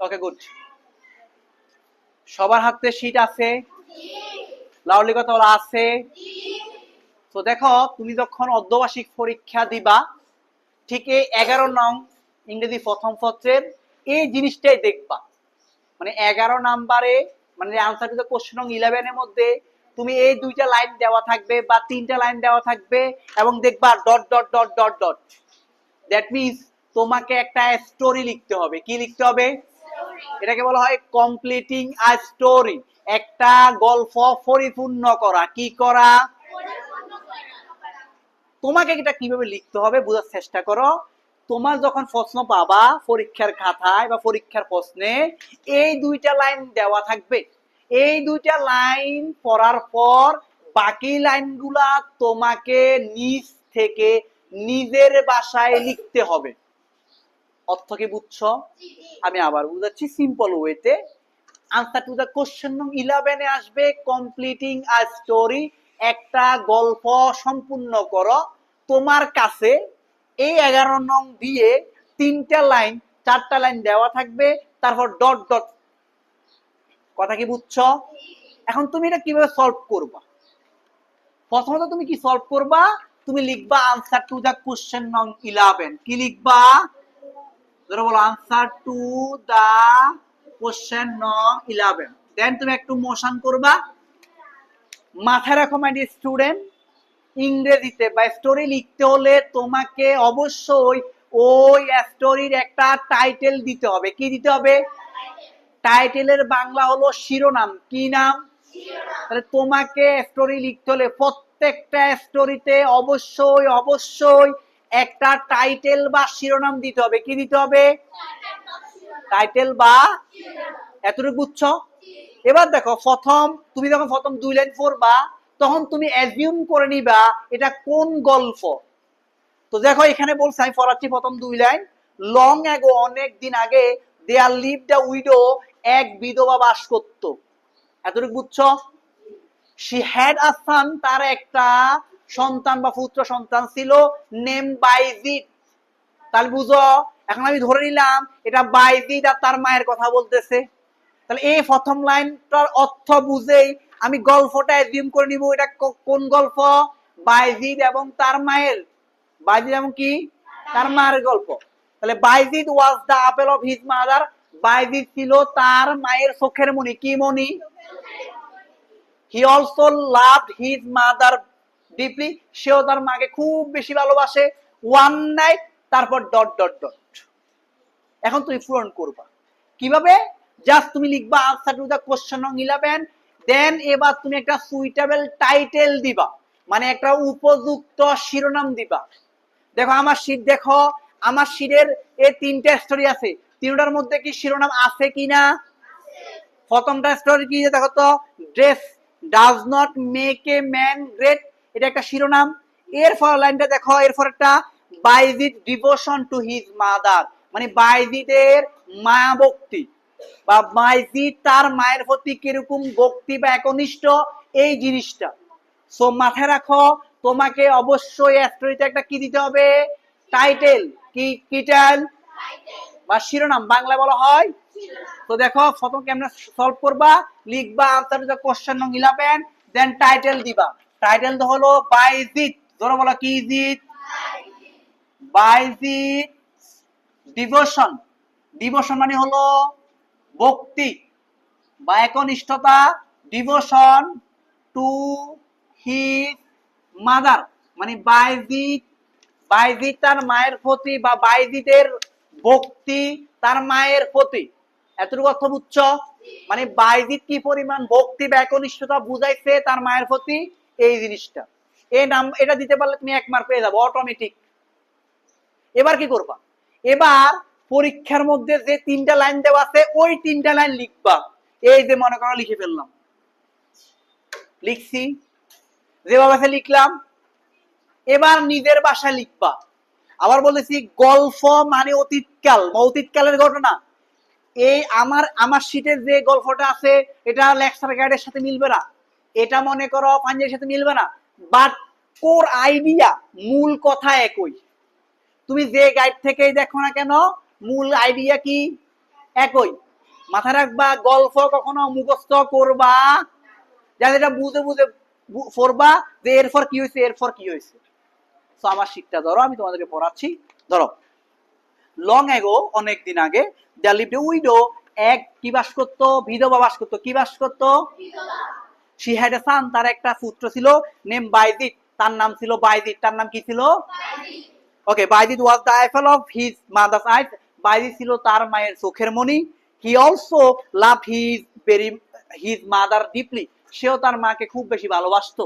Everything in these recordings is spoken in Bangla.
ওকে, গুড। সবার হাতে শীট আছে? লাউডলি কথা বলা আছে? তো দেখো, তুমি যখন অর্ধবার্ষিক পরীক্ষা দিবা, ঠিক এই 11 নং ইংরেজি প্রথম পত্রের এই জিনিসটাই দেখবা। মানে 11 নাম্বারে, মানে আনসার টু দ্য কোশ্চেন নং 11 এর মধ্যে তুমি এই দুইটা লাইন দেওয়া থাকবে বা তিনটা লাইন দেওয়া থাকবে এবং দেখবা dot dot dot dot dot. That means তোমাকে একটা স্টোরি লিখতে হবে। কি লিখতে হবে? এটাকে বলা হয় কমপ্লিটিং আ স্টোরি। একটা গল্প পরিপূর্ণ করা। কি করা? তোমাকে এটা কিভাবে লিখতে হবে বোঝার চেষ্টা করো। তোমার যখন প্রশ্ন পাবা পরীক্ষার খাতায় বা পরীক্ষার প্রশ্নে, এই দুইটা লাইন দেওয়া থাকবে। এই দুইটা লাইন পড়ার পর বাকি লাইনগুলা তোমাকে নিজ থেকে নিজের ভাষায় লিখতে হবে। অর্থ কি বুঝছো? আমি আবার বুঝাচ্ছি সিম্পল ওয়েতে। আনসার টু দ্য কোশ্চেন নং 11 এ আসবে কমপ্লিটিং আ স্টোরি। একটা গল্প সম্পূর্ণ করো। তোমার কাছে এই 11 নং দিয়ে তিনটা লাইন, চারটা লাইন দেওয়া থাকবে, তারপর ডট ডট। কথা কি বুঝছো? এখন তুমি এটা কিভাবে সলভ করবা? প্রথমত তুমি কি সলভ করবা? তুমি লিখবা আনসার টু দ্য কোশ্চেন নং 11। কি লিখবা? ধরো বলো আনসার টু দ্য কোশ্চেন নং 11। দেন তুমি একটু মোশন করবা। মাথায় রাখো মাই ডিয়ার স্টুডেন্ট, ইংরেজিতে বা স্টোরি লিখতে হলে তোমাকে অবশ্যই ওই স্টোরির একটা টাইটেল দিতে হবে। কি দিতে হবে? টাইটেলের বাংলা হলো শিরোনাম। কি নাম? তাহলে তোমাকে স্টোরি লিখতে হলে প্রত্যেকটা স্টোরিতে অবশ্যই অবশ্যই একটা টাইটেল বা শিরোনাম দিতে হবে। কি দিতে হবে? টাইটেল বা। এতটুকু বুঝছো? এবার দেখো, তুমি যখন প্রথম 2 লাইন পড়বা, তখন তুমি অ্যাজিউম করে নিবা এটা কোন গল্প। তো দেখো এখানে বলছে, আমি পড়াচ্ছি প্রথম 2 লাইন। লং অ্যাগো, অনেক দিন আগে, দেয়ার লিভড আ উইডো, এক বিধবা বাস করত। এতটুকু বুঝছো? শি হ্যাড আ সান, তার একটা সন্তান বা পুত্র সন্তান ছিল, নেম বাইজিদ। তাহলে বুঝো, এখন আমি ধরে নিলাম এটা বাইজিদ আর তার মায়ের কথা বলতেছে। তাহলে এই প্রথম লাইনটার অর্থ বুঝেই আমি গল্পটা অ্যাজিউম করে নিব এটা কোন গল্প? বাইজিদ এবং তার মায়ের। বাইজিদ এবং কি? তার মায়ের গল্প। তাহলে Bayazid was the apple of his mother. Bayazid ছিল তার মায়ের চোখের মণি। কি মণি? He also loved his mother deeply. সেও তার মাকে খুব বেশি ভালোবাসে। ওয়ান নাইট, তারপর ডট ডট ডট। এখন তুমি পূরণ করবা কিভাবে? জাস্ট তুমি লিখবা আনসার টু দ্য কোশ্চেন নং 11। দেন এবার তুমি একটা সুইটেবল টাইটেল দিবা, মানে একটা উপযুক্ত শিরোনাম দিবা। দেখো আমার শীট, দেখো আমার শীটের এই তিনটা স্টোরি আছে, তিনটার মধ্যে কি শিরোনাম আছে কিনা? প্রথমটা স্টোরি কি দেখো তো, dress does not make a man great, এটা একটা শিরোনাম। এরপর লাইনটা দেখো, এরপর একটা Bayazid devotion to his mother, মানে বাইজিদের মায়া ভক্তি বা বাইজিদ তার মায়ের প্রতি কিরকম ভক্তি বা একনিষ্ঠ, এই জিনিসটা। সো মাথায় রাখো, তোমাকে অবশ্যই স্টোরিতে একটা কি দিতে হবে? টাইটেল। কি কি টাইটেল বা শিরোনাম বাংলা বলা হয়। তো দেখো প্রথম কেমনে সলভ করবা, লিখবা আনসার টু দ্য কোশ্চেন নং 11, দেন টাইটেল দিবা। টাইটেল তো হলো বাইজিদ, ধরো বলো কি জিদ? বাইজিদ ডিভোশন। ডিভোশন মানে হলো ভক্তি বা একনিষ্ঠতা। ডিভোশন টু হিজ মাদার, মানে বাইজিদ, বাইজিদ তার মায়ের প্রতি বা বাইজিদের ভক্তি তার মায়ের প্রতি। এতটুকু অর্থ বুঝছো? মানে বাইজিদ কি পরিমাণ ভক্তি বা একনিষ্ঠতা বুঝাইছে তার মায়ের প্রতি, এই জিনিসটা। এই নাম এটা দিতে পারলে তুমি 1 মার্ক পেয়ে যাবো অটোমেটিক। এবার কি করবা? এবার পরীক্ষার মধ্যে যে তিনটা লাইন দেওয়া আছে ওই তিনটা লাইন লিখবা। এই যে মনে করো লিখে ফেললাম, লিখছি, যেভাবে লিখলাম। এবার নিজের ভাষায় লিখবা। আবার বলেছি গল্প মানে অতীতকাল বা অতীতকালের ঘটনা। এই আমার শীটের যে গল্পটা আছে এটা লেকচার গাইডের সাথে মিলবে না, এটা মনে করো পাঞ্জাবের সাথে মিলবে না, বাট কোর আইডিয়া, মূল কথা একই। তুমি যে গাইড থেকেই দেখো না কেন, মূল আইডিয়া কি? একই। মাথায় রাখবা, গল্প কখনো মুখস্থ করবা, যাতে এটা বুঝে বুঝে পড়বা যে এরপর কি হয়েছে, এরপর কি হয়েছে। তো আমার শিক্ষা ধরো, আমি তোমাদেরকে পড়াচ্ছি। ধরো, লং এগো, অনেক দিন আগে, দেয়ার লিভড এ উইডো, এক কি বাস করতো, বিধবা বাস করতো। কি বাস করতো? শি হ্যাড এ সান, তার একটা পুত্র ছিল, নেম বাইজিদ, তার নাম ছিল বাইজিদ। তার নাম কি ছিল? Okay, Bayazid was the apple of his mother's eyes, Bayazid ছিল তার মায়ের চোখের মণি। He also love his mother deeply, সেও তার মাকে খুব বেশি ভালোবাসতো।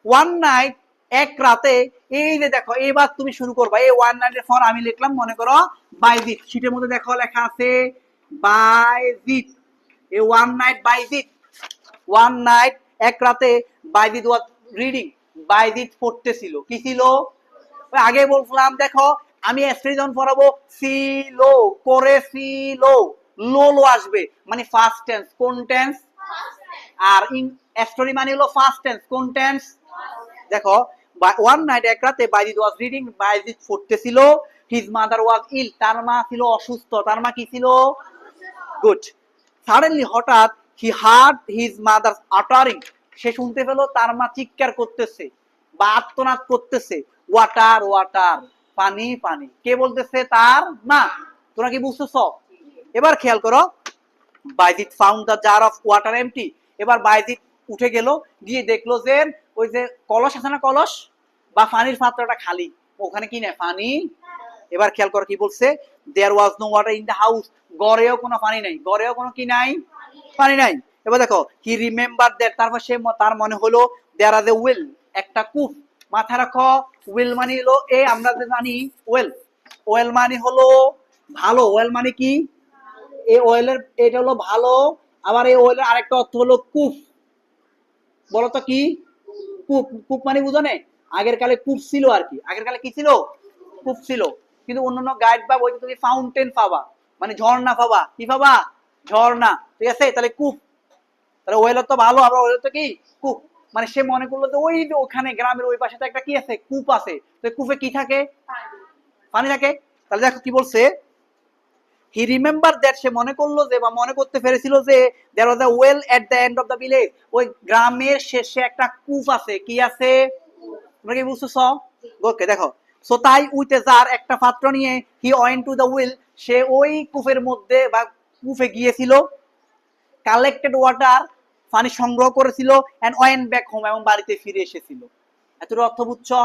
ওয়ান নাইট, এক রাতে, এই যে দেখো এবার তুমি শুরু করবা। এই ওয়ান নাইটের পর আমি লিখলাম, মনে করো বাইজিদ, শীটের মধ্যে দেখো লেখা আছে বাইজিদ। এই one night Bayazid, one night, এক রাতে, বাইজিদ ওয়াজ রিডিং, বাইজিদ পড়তেছিল। কি ছিল? আগে বলছিলাম, দেখো আমি যখন পড়াবো, ছিল করে ছিল, লো লো আসবে, মানে ফার্স্ট টেন্স। কোন টেন্স? আর ইন স্টোরি মানে হলো ফার্স্ট টেন্স। কোন টেন্স? দেখো, ওয়ান নাইট, এক রাতে, বাইজিদ ওয়াজ রিডিং, বাইজিদ পড়তেছিল। হিজ মাদার ওয়াজ ইল, তার মা ছিল অসুস্থ। তার মা কি ছিল? গুড। সাডেনলি, হঠাৎ, he heard his mother uttering, সে শুনতে পেল তার মা চিৎকার করতেছে বা আর্তনাদ করতেছে, ওয়াটার ওয়াটার, পানি পানি। কে বলতেছে? তার মা। তোমরা কি বুঝতেছ? এবার খেয়াল করো, Bayazid found the jar of water empty, এবার বাইজিদ উঠে গেল, গিয়ে দেখলো যে ওই যে কলস আছে না, কলস বা পানির পাত্রটা খালি, ওখানে কি নেই? পানি। এবার খেয়াল করো কি বলছে, there was no water in the house, গড়েও কোনো পানি নাই, গড়েও কোনো কি নাই? পানি নাই। এবার দেখো, হি রিমেম্বার দ্যাট, তারপর সে তার মনে হলো, দেয়ার আর এ ওয়েল, একটা কূপ। মাথায় রাখো, ওয়েল মানে হলো, এই আমরা যে জানি ওয়েল, ওয়েল মানে হলো ভালো। ওয়েল মানে কি? এই ওয়েলের এটা হলো ভালো, আবার এই ওয়েলের আরেকটা অর্থ হলো কূপ। বলো তো কি? কূপ। কূপ মানে বুঝো না? আগের কালে কূপ ছিল আর কি, আগের কালে কি ছিল? কূপ ছিল। কিন্তু অন্যান্য গাইড বা বইতে তুমি ফাউন্টেন পাবা, মানে ঝর্ণা পাবা। কি পাবা? ঝর্ণা। ঠিক আছে, তাহলে কূপ, তাহলে ওয়েল তো ভালো, আবার ওয়েল তো কি? কূপ। মানে সে মনে করলো যে ওই যে ওখানে গ্রামের ওই পাশে তো একটা কি আছে? কূপ আছে। তো কূপে কি থাকে? পানি থাকে। তাহলে দেখো কি বলছে, হি রিমেম্বার দ্যাট, সে মনে করলো যে বা মনে করতে পেরেছিল যে there was a well at the end of the village, ওই গ্রামের শেষে একটা কূপ আছে। কি আছে? তোমরা কি বুঝতেছ? ওকে, দেখো, সো তাই উইথ এ জার, একটা পাত্র নিয়ে, he went to the well, সে ওই কূপের মধ্যে বা কূপে গিয়েছিল, কালেক্টেড ওয়াটার, পানি সংগ্রহ করেছিল, এন্ড ওয়েন্ট ব্যাক হোম, এবং বাড়িতে ফিরে এসেছিল। এতটুকু অর্থ বুঝছো?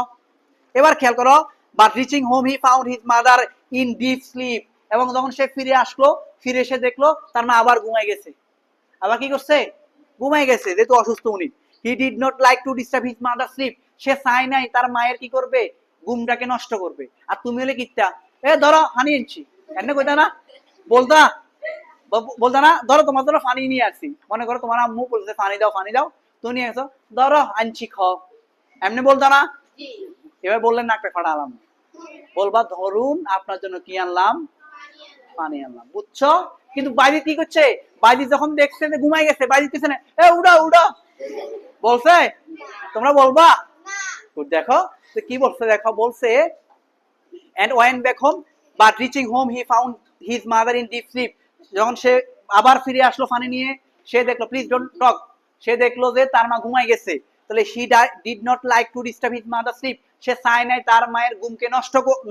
এবার খেয়াল করো, but reaching home he found his mother in deep sleep, এবং যখন সে ফিরে আসলো, ফিরে এসে দেখলো তার মা আবার ঘুমাই গেছে। আবার কি করছে? ঘুমাই গেছে, যেহেতু অসুস্থ উনি। He did not like to disturb his mother sleep, সে চায় নাই তার মায়ের কি করবে? ঘুমটাকে নষ্ট করবে। আর তুমি হলে কিটা, এ ধরো হানি এনেছি, এমনি কইতা না? বলতা বলতা না, ধরো তোমার ধরো পানি নিয়ে আসছি, মনে করো তোমার আম্মু বলছে পানি দাও পানি দাও, তুমি নিয়ে আসো, ধরো আনছি খাও, এমনি বলতা না? এবার বললেন না, একটা ফাটা আলাম, বলবা ধরুন আপনার জন্য কি আনলাম? পানি আনলাম। বুঝছো? কিন্তু বাইরে কি করছে? বাইরে যখন দেখছে যে ঘুমাই গেছে, বাইরে কিছু না, এ উড়া উড়া বলছে? তোমরা বলবা? দেখো কি বলছে, দেখো বলছে, and went back home, but reaching home he found his mother in deep sleep, যখন সে আবার ফিরে আসলো পানি নিয়ে, সে দেখলো, প্লিজ ডোন্ট টক, সে দেখলো যে তার মা ঘুমাই গেছে। তাহলে he did not like to disturb his mother sleep, সে চায় নাই তার মায়ের ঘুমকে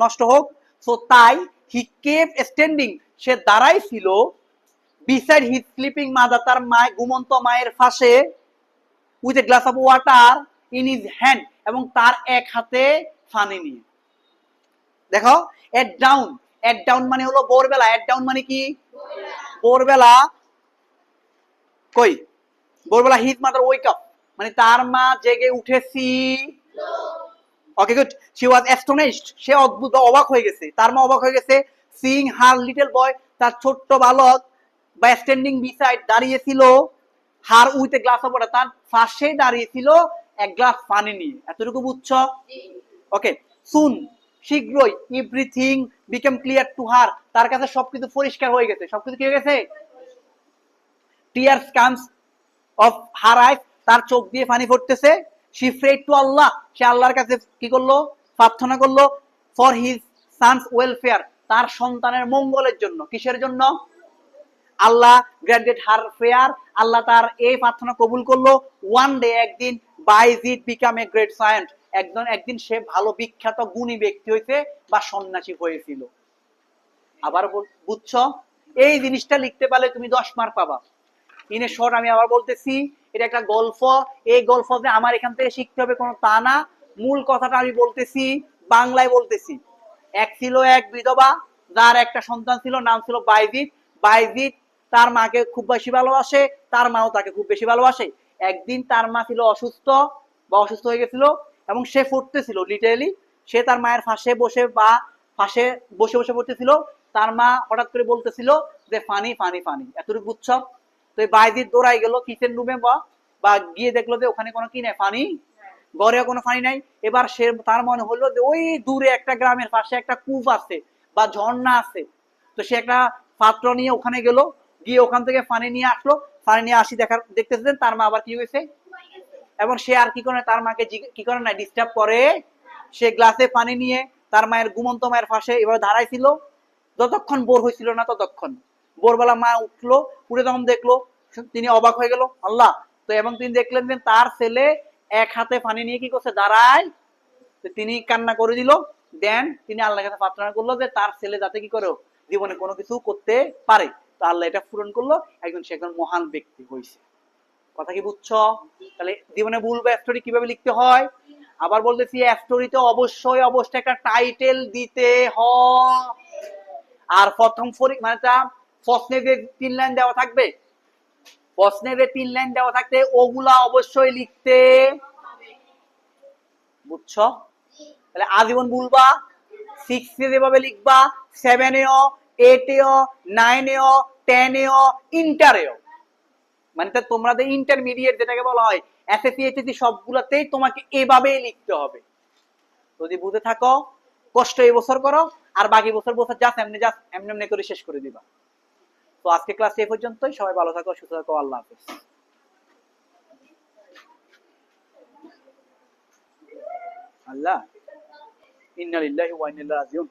নষ্ট হোক। সো তাই he kept standing, সে দাঁড়াই ছিল, beside his sleeping mother, তার ঘুমন্ত মায়ের পাশে, with a glass of water in his hand, এবং তার এক হাতে পানি নিয়ে। দেখো, এট ডাউন, এট ডাউন মানে হলো ভোরবেলা। এট ডাউন মানে কি? ভোরবেলা। কই? ভোরবেলা হিজ মাদার ওয়েক আপ, মানে তার মা জেগে উঠেছি। ওকে, গুড। শি ওয়াজ অ্যাস্টনিশড, সে অদ্ভুত বা অবাক হয়ে গেছে, তার মা অবাক হয়ে গেছে। সিইং হার লিটল বয়, তার ছোট্ট বালক, বা স্ট্যান্ডিং বিসাইড, দাঁড়িয়ে ছিল, her with a glass of water, তার পাশে দাঁড়িয়ে ছিল এক গ্লাস পানি নিয়ে। এতটুকু বুঝছো? ওকে, সুন, শীঘ্রই, everything became clear to her, তার কাছে সবকিছু পরিষ্কার হয়ে গেছে। সবকিছু কি হয়ে গেছে? টিয়ার্স কামস অফ হার আইস, তার চোখ দিয়ে পানি পড়তেছে। শি প্রেড টু আল্লাহ, সে আল্লাহর কাছে কি করলো? প্রার্থনা করলো। ফর হিজ সানস ওয়েলফেয়ার, তার সন্তানের মঙ্গলের জন্য। কিসের জন্য? আল্লাহ গ্র্যান্টেড হার ফেয়ার, আল্লাহ তার এই প্রার্থনা কবুল করলো। ওয়ান ডে, একদিন, বাইজিদ বিকাম এ গ্রেট সায়েন্ট, একদিন সে ভালো বিখ্যাত গুণী ব্যক্তি হইতে বা সন্ন্যাসী হয়েছিল। আবার বুঝছো, এই জিনিসটা লিখতে পারলে তুমি 10 মার্ক পাবা। ইন এ শর্ট আমি আবার বলতেছি, এটা একটা গল্প। এই গল্প যে আমার এখান থেকে শিখতে হবে কোনো তা না। মূল কথাটা আমি বলতেছি, বাংলায় বলতেছি। এক ছিল এক বিধবা, যার একটা সন্তান ছিল, নাম ছিল বাইজিদ। বাইজিদ তার মাকে খুব বেশি ভালোবাসে, তার মাও তাকে খুব বেশি ভালোবাসে। একদিন তার মা ছিল অসুস্থ বা অসুস্থ হয়ে গেছিল, এবং সে পড়তেছিল লিটারেলি। সে তার মায়ের পাশে বসে বা পাশে বসে বসে পড়তেছিল। তার মা হঠাৎ করে বলতেছিল যে পানি পানি পানি, এতটুকু বুঝছ? তো বাইজিদ দৌড়াই গেল কিচেন রুমে বা গিয়ে দেখলো যে ওখানে কোনো কি নাই, পানি, ঘরে কোনো পানি নাই। এবার সে, তার মনে হলো যে ওই দূরে একটা গ্রামের পাশে একটা কূপ আছে বা ঝর্ণা আছে। তো সে একটা পাত্র নিয়ে ওখানে গেল, গিয়ে ওখান থেকে পানি নিয়ে আসলো। পানি নিয়ে আসি দেখতেছেন তার মা আবার কি হয়েছে, এবং সে আর কি করে, তার মাকে কি করে না, ডিস্টার্ব করে। সে গ্লাসে পানি নিয়ে তার মায়ের, ঘুমন্ত মায়ের পাশে এভাবে দাঁড়াইছিল যতক্ষণ বোর হয়েছিল না ততক্ষণ। ভোরবেলা মা উঠলো, উঠে যখন দেখলো, তিনি অবাক হয়ে গেল, আল্লাহ। তো এবং তিনি দেখলেন যে তার ছেলে এক হাতে পানি নিয়ে কি করছে, দাঁড়ায়। তো তিনি কান্না করে দিল। দেন তিনি আল্লাহর কাছে প্রার্থনা করলো যে তার ছেলে যাতে কি করে জীবনে কোনো কিছু করতে পারে। তো আল্লাহ এটা পূরণ করলো, সে একজন মহান ব্যক্তি হয়েছে। কথা কি বুঝছো? তাহলে জীবনে ভুল বা স্টোরি কিভাবে লিখতে হয়? আবার বলতেছি, স্টোরিতে অবশ্যই অবশ্যই একটা টাইটেল দিতে হয়। আর প্রথম মানে প্রশ্নে যে 3 লাইন দেওয়া থাকবে, প্রশ্নে যে 3 লাইন দেওয়া থাকবে ওগুলা অবশ্যই লিখতে, বুঝছো? তাহলে আজীবন ভুলবা। 6 এ যেভাবে লিখবা, 7 এও, 8 এও, 9 এও, 10 এও, ইন্টারেও, মানে তোমরা যে ইন্টারমিডিয়েট যেটাকে বলা হয়, এসএসসি এইচএসসি সবগুলোতেই তোমাকে এভাবেই লিখতে হবে। যদি বুঝে থাকো, কষ্ট এই বছর করো, আর বাকি বছর জাস্ট এমনি করে শেষ করে দিবা। তো আজকে ক্লাস এই পর্যন্তই। সবাই ভালো থাকো, সুস্থ থাকো, আল্লাহ হাফেজ। আল্লাহ, ইন্না লিল্লাহি ওয়া ইন্না ইলাইহি রাজিউন।